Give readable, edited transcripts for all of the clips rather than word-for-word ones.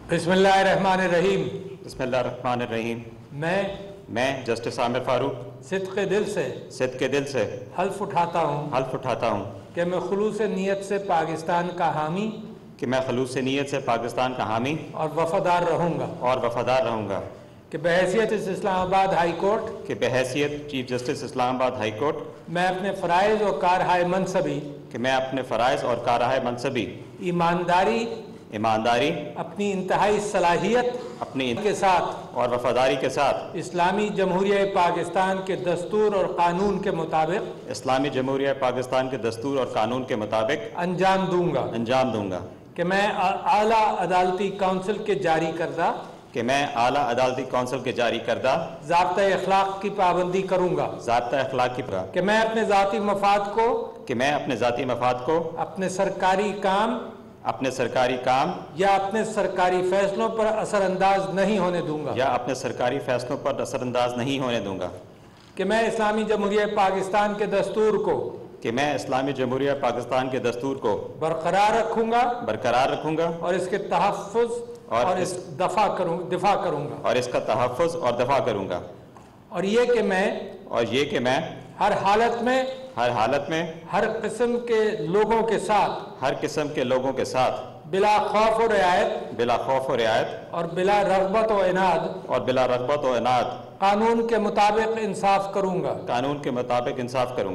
بسم اللہ الرحمن الرحیم. بسم اللہ الرحمن الرحیم. میں جسٹس عامر فاروق صدق دل سے حلف اٹھاتا ہوں کہ میں خلوص نیت سے پاکستان کا حامی اور وفادار رہوں گا کہ بحیثیت اسلام آباد ہائی کورٹ چیف جسٹس اسلام آباد ہائی کورٹ میں اپنے فرائض اور کارہائے منصبی ایمانداری اپنی انتہائی صلاحیت کے ساتھ اور وفاداری کے ساتھ اسلامی جمہوریہ پاکستان کے دستور اور قانون کے مطابق انجام دوں گا کہ میں اعلیٰ عدالتی کونسل کے جاری کردہ ضابطۂ اخلاق کی پابندی کروں گا کہ میں اپنے ذاتی مفاد کو اپنے سرکاری کام یا اپنے سرکاری فیصلوں پر اثر انداز نہیں ہونے دوں گا کہ میں اسلامی جمہوریہ پاکستان کے دستور کو برقرار رکھوں گا اور اس کے تحفظ اور دفاع کروں گا اور یہ کہ میں ہر حالت میں ہر قسم کے لوگوں کے ساتھ بلا خوف و رعایت اور بلا رغبت و عناد قانون کے مطابق انصاف کروں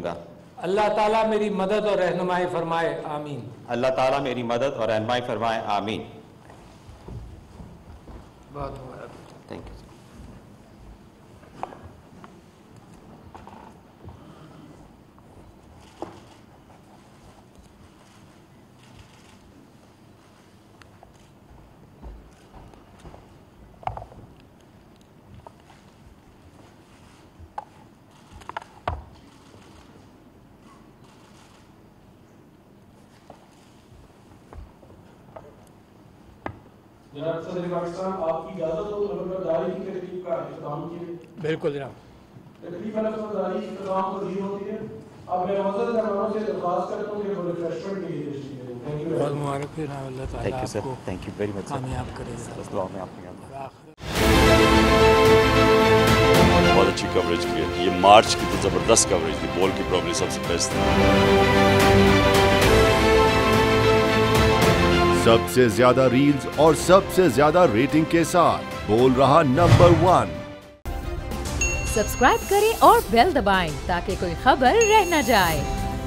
گا. اللہ تعالیٰ میری مدد اور رہنمائی فرمائے آمین. Thank you. جناب صدر پاکستان آپ کی اجازت ہو علمبرداری کی تقریب کا اختتام کیے. بالکل جناب. تقریب علمبرداری اختتام کو دیر ہوتی ہے. اب میں معزز مہمانوں سے درخواست کرتا ہوں کہ وہ ریفریشمنٹ کے لیے تشریف لیں. Thank you. بہت مبارک ہے. اللہ تعالیٰ آپ کو تھینک یو ویری مچ. کامیاب کرے. بہت اچھی کوریج کی ہے. یہ مارچ کی تو زبردست کوریج تھی. بال کی پرابلی سب سے بیسٹ تھی. سب سے زیادہ ریلز اور سب سے زیادہ ریٹنگ کے ساتھ بول رہا نمبر 1. سبسکرائب کریں اور بیل دبائیں تاکہ کوئی خبر رہ نہ جائے.